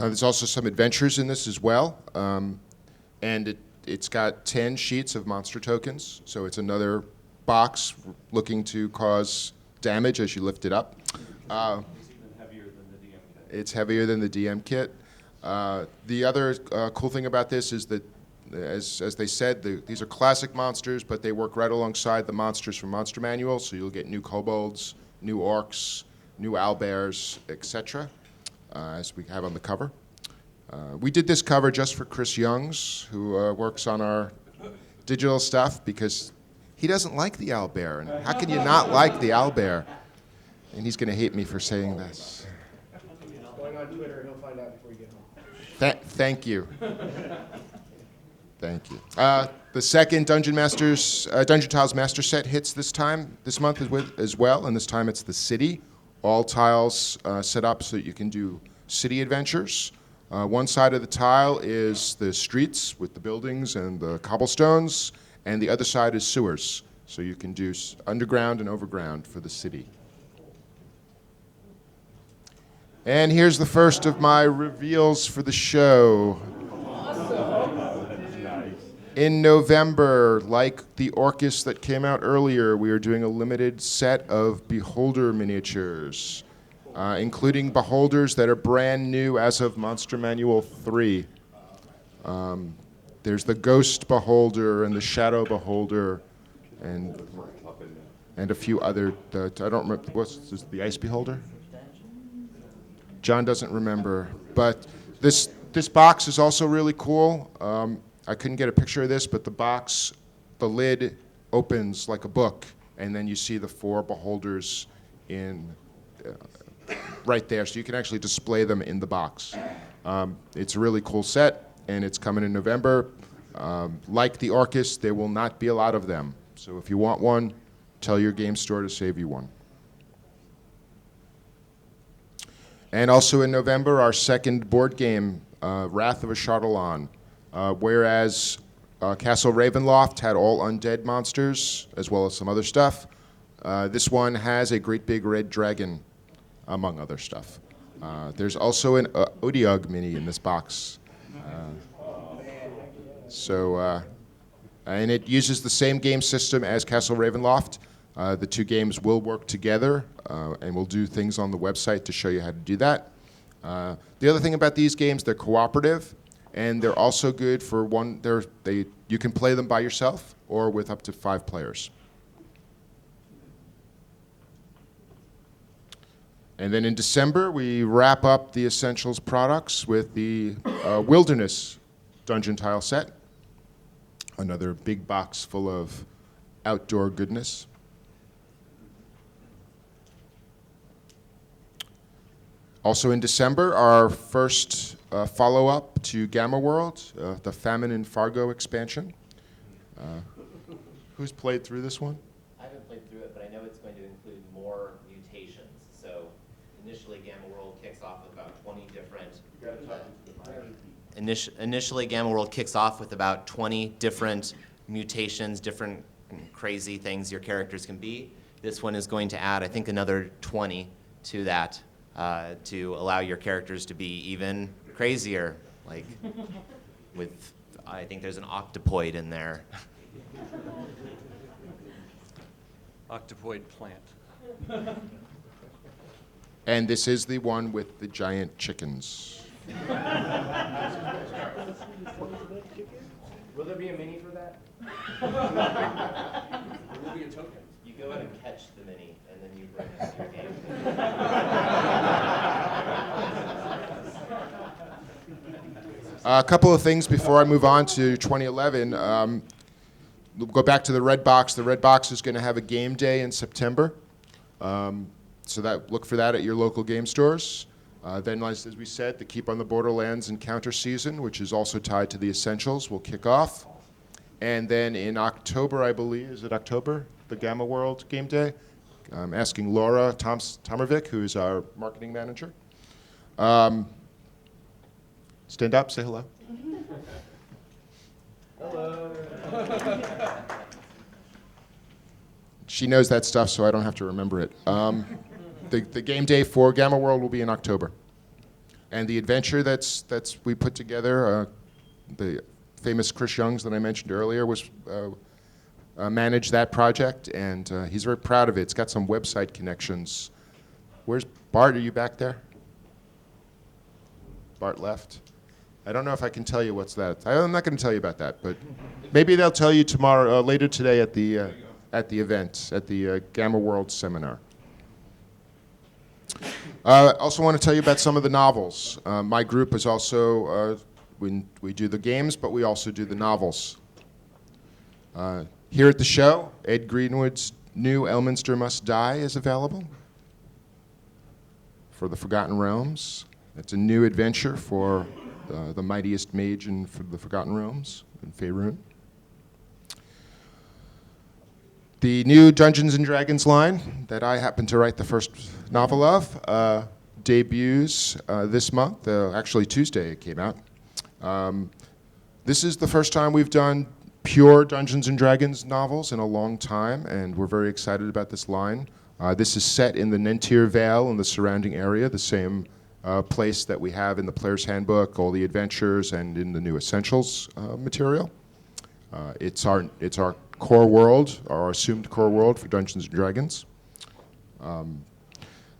There's also some adventures in this as well, and it's got 10 sheets of monster tokens, so it's another box looking to cause damage as you lift it up. It's even heavier than the DM kit. It's heavier than the DM kit. The other cool thing about this is that, as they said, these are classic monsters, but they work right alongside the monsters from Monster Manual, so you'll get new kobolds, new orcs, new owlbears, etc., as we have on the cover. We did this cover just for Chris Youngs, who works on our digital stuff, because he doesn't like the owlbear. And how can you not like the owlbear? And he's going to hate me for saying this. Going on Twitter, he'll find out before you get home. Thank you. Thank you. The second Dungeon Tiles Master Set hits this month as well, and this time it's the city. All tiles set up so that you can do city adventures. One side of the tile is the streets with the buildings and the cobblestones, and the other side is sewers. So you can do underground and overground for the city. And here's the first of my reveals for the show. In November, like the Orcus that came out earlier, we are doing a limited set of Beholder miniatures, including Beholders that are brand new as of Monster Manual 3. There's the Ghost Beholder and the Shadow Beholder, and a few other. I don't remember. What's the Ice Beholder? John doesn't remember. But this box is also really cool. I couldn't get a picture of this, but the lid opens like a book, and then you see the 4 Beholders right there, so you can actually display them in the box. It's a really cool set, and it's coming in November. Like the Orcus, there will not be a lot of them, so if you want one, tell your game store to save you one. And also in November, our second board game, Wrath of a Shardalon. Whereas Castle Ravenloft had all undead monsters, as well as some other stuff, this one has a great big red dragon, among other stuff. There's also an Odiug mini in this box. And it uses the same game system as Castle Ravenloft. The two games will work together, and we'll do things on the website to show you how to do that. The other thing about these games, they're cooperative. And they're also good for you can play them by yourself or with up to 5 players. And then in December, we wrap up the Essentials products with the Wilderness Dungeon Tile Set. Another big box full of outdoor goodness. Also in December, our first follow-up to Gamma World, the Famine in Fargo expansion. Who's played through this one? I haven't played through it, but I know it's going to include more mutations. So initially, Gamma World kicks off with about 20 different. Initially, Gamma World kicks off with about 20 different mutations, different crazy things your characters can be. This one is going to add, I think, another 20 to that. To allow your characters to be even crazier, like I think there's an octopoid in there. Octopoid plant. And this is the one with the giant chickens. Will there be a mini for that? There will be a token. You go out and catch the mini, and then you bring it to your game. A couple of things before I move on to 2011. We'll go back to the Red Box. The Red Box is going to have a game day in September. So look for that at your local game stores. Then, as we said, the Keep on the Borderlands Encounter season, which is also tied to the Essentials, will kick off. And then in October, I believe, is it October, the Gamma World game day? I'm asking Laura Tomervik, who's our marketing manager. Stand up, say hello. Hello. She knows that stuff, so I don't have to remember it. The game day for Gamma World will be in October. And the adventure that's we put together, the famous Chris Youngs that I mentioned earlier was managed that project, and he's very proud of it. It's got some website connections. Where's Bart? Are you back there? Bart left. I don't know if I can tell you what's that. I'm not going to tell you about that, but maybe they'll tell you tomorrow, later today at the event, at the Gamma World seminar. I also want to tell you about some of the novels. My group is also, we do the games, but we also do the novels. Here at the show, Ed Greenwood's new Elminster Must Die is available for the Forgotten Realms. It's a new adventure for the mightiest mage in the Forgotten Realms, in Faerun. The new Dungeons & Dragons line that I happen to write the first novel of debuts this month. Actually, Tuesday it came out. This is the first time we've done pure Dungeons & Dragons novels in a long time, and we're very excited about this line. This is set in the Nentir Vale and the surrounding area, the same place that we have in the Player's Handbook, all the adventures, and in the new Essentials material. It's our core world, our assumed core world for Dungeons & Dragons.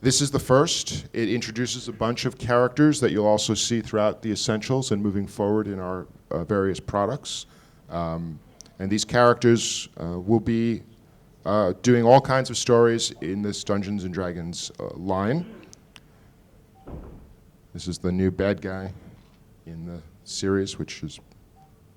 This is the first. It introduces a bunch of characters that you'll also see throughout the Essentials and moving forward in our various products. And these characters will be doing all kinds of stories in this Dungeons & Dragons line. This is the new bad guy in the series, which is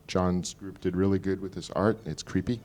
John's group did really good with his art. It's creepy.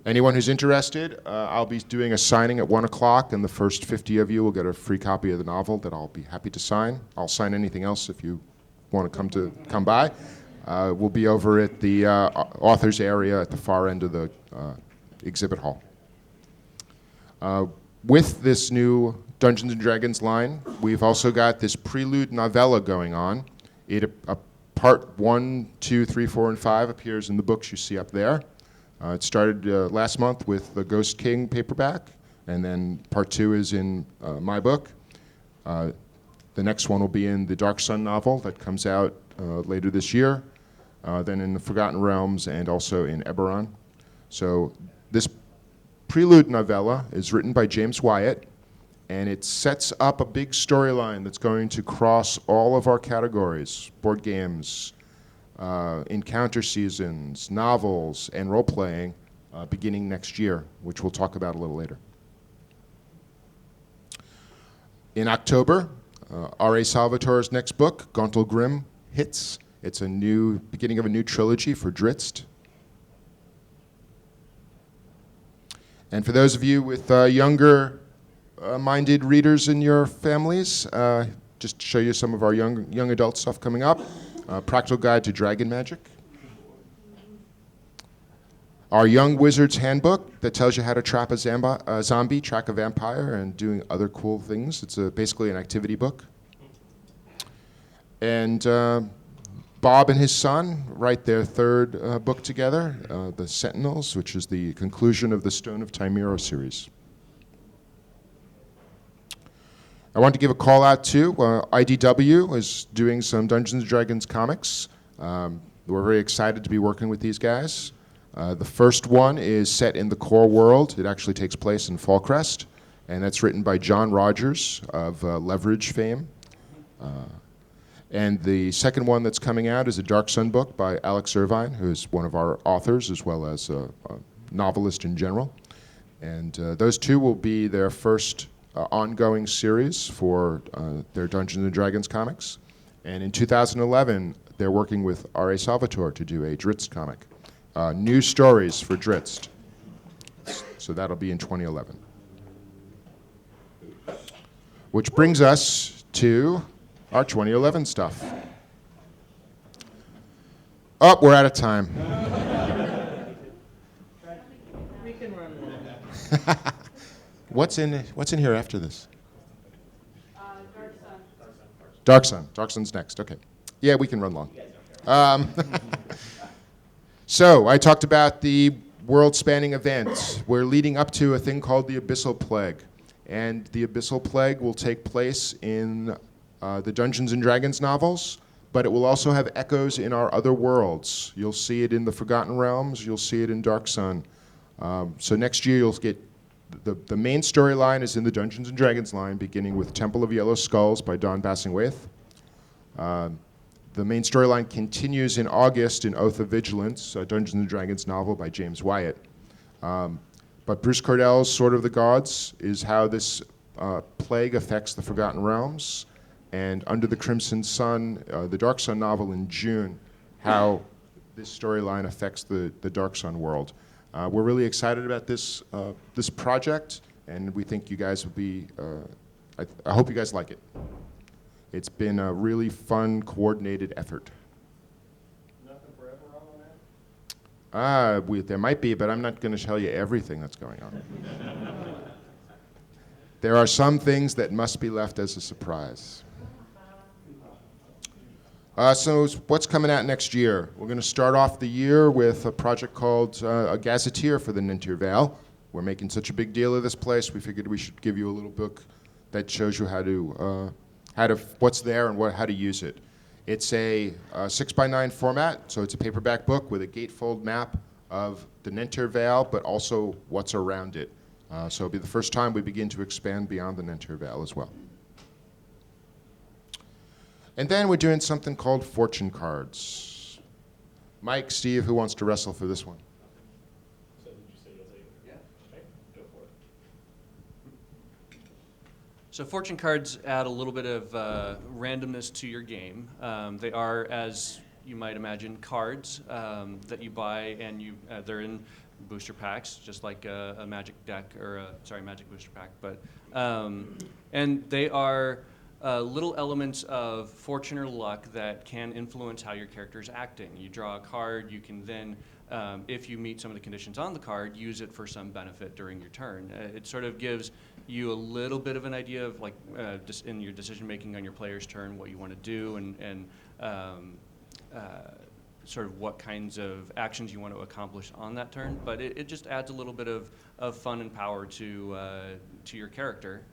Anyone who's interested, I'll be doing a signing at 1 o'clock, and the first 50 of you will get a free copy of the novel that I'll be happy to sign. I'll sign anything else if you want to come by. We'll be over at the author's area at the far end of the exhibit hall. With this new Dungeons & Dragons line, we've also got this prelude novella going on. Part 1, 2, 3, 4, and 5 appears in the books you see up there. It started last month with the Ghost King paperback, and then part 2 is in my book. The next one will be in the Dark Sun novel that comes out later this year, then in the Forgotten Realms, and also in Eberron. So this prelude novella is written by James Wyatt, and it sets up a big storyline that's going to cross all of our categories: board games, encounter seasons, novels, and role-playing beginning next year, which we'll talk about a little later. In October, R.A. Salvatore's next book, Gauntled Grimm, hits. It's a new beginning of a new trilogy for Drizzt. And for those of you with younger minded readers in your families, just to show you some of our young adult stuff coming up. Practical Guide to Dragon Magic. Our Young Wizard's Handbook that tells you how to trap a zombie, track a vampire, and doing other cool things. It's basically an activity book. And Bob and his son write their third book together, The Sentinels, which is the conclusion of the Stone of Timero series. I want to give a call out to IDW is doing some Dungeons & Dragons comics. We're very excited to be working with these guys. The first one is set in the core world. It actually takes place in Fallcrest, and that's written by John Rogers of Leverage fame. And the second one that's coming out is a Dark Sun book by Alex Irvine, who's one of our authors as well as a novelist in general. And those two will be their first ongoing series for their Dungeons & Dragons comics. And in 2011, they're working with R.A. Salvatore to do a Drizzt comic. New stories for Drizzt. So that'll be in 2011. Which brings us to our 2011 stuff. Oh, we're out of time. We can run that. What's in here after this? Dark Sun. Dark Sun. Dark Sun's next. Okay. Yeah, we can run long. So I talked about the world-spanning events. We're leading up to a thing called the Abyssal Plague. And the Abyssal Plague will take place in the Dungeons and Dragons novels, but it will also have echoes in our other worlds. You'll see it in the Forgotten Realms. You'll see it in Dark Sun. So next year you'll get the main storyline is in the Dungeons and Dragons line, beginning with Temple of Yellow Skulls by Don Bassingwaith. The main storyline continues in August in Oath of Vigilance, a Dungeons and Dragons novel by James Wyatt. But Bruce Cordell's Sword of the Gods is how this plague affects the Forgotten Realms, and Under the Crimson Sun, the Dark Sun novel in June, how this storyline affects the Dark Sun world. We're really excited about this project, and we think you guys will be. I hope you guys like it. It's been a really fun, coordinated effort. Nothing forever on that? There might be, but I'm not going to tell you everything that's going on. There are some things that must be left as a surprise. So what's coming out next year? We're going to start off the year with a project called A Gazetteer for the Nintir Vale. We're making such a big deal of this place, we figured we should give you a little book that shows you what's there and how to use it. It's a 6x9 format, so it's a paperback book with a gatefold map of the Nintir Vale, but also what's around it. So it'll be the first time we begin to expand beyond the Nintir Vale as well. And then we're doing something called fortune cards. Mike, Steve, who wants to wrestle for this one? So did you say you'll take it? Yeah. Okay, go for it. So fortune cards add a little bit of randomness to your game. They are, as you might imagine, cards that you buy, and they're in booster packs, just like a Magic deck or Magic booster pack. But and they are little elements of fortune or luck that can influence how your character is acting. You draw a card, you can then, if you meet some of the conditions on the card, use it for some benefit during your turn. It sort of gives you a little bit of an idea of, like, just in your decision making on your player's turn, what you want to do, and sort of what kinds of actions you want to accomplish on that turn. But it just adds a little bit of fun and power to your character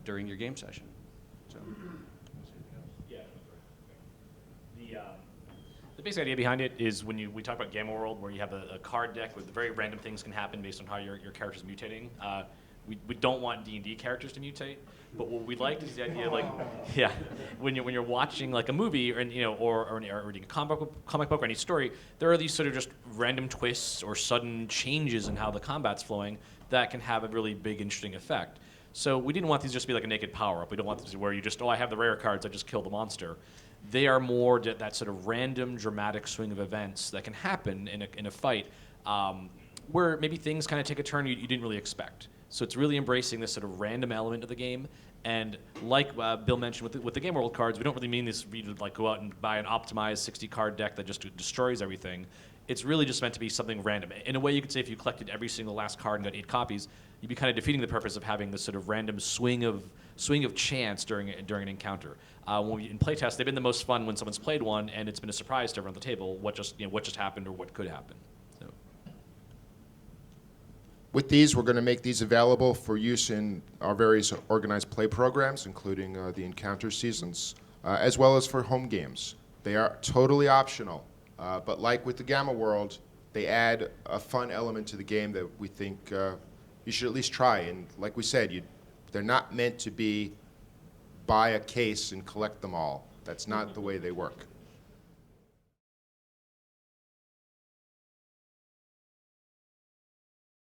during your game session. So. Yeah. The basic idea behind it is when we talk about Gamma World, where you have a card deck with very random things can happen based on how your character's mutating. We don't want D&D characters to mutate, but what we like is the idea, like, yeah, when you're watching like a movie or reading a comic book or any story, there are these sort of just random twists or sudden changes in how the combat's flowing that can have a really big, interesting effect. So we didn't want these just to be like a naked power-up. We don't want this where you just, I have the rare cards, I just kill the monster. They are more that sort of random, dramatic swing of events that can happen in a fight where maybe things kind of take a turn you didn't really expect. So it's really embracing this sort of random element of the game. And like Bill mentioned with the Game World cards, we don't really mean this for you to like go out and buy an optimized 60-card deck that just destroys everything. It's really just meant to be something random. In a way, you could say if you collected every single last card and got 8 copies, you'd be kind of defeating the purpose of having this sort of random swing of chance during an encounter. In playtest, they've been the most fun when someone's played one, and it's been a surprise to everyone at the table what just happened or what could happen. So. With these, we're going to make these available for use in our various organized play programs, including the encounter seasons, as well as for home games. They are totally optional. But like with the Gamma World, they add a fun element to the game that we think you should at least try. And like we said, they're not meant to be buy a case and collect them all. That's not the way they work.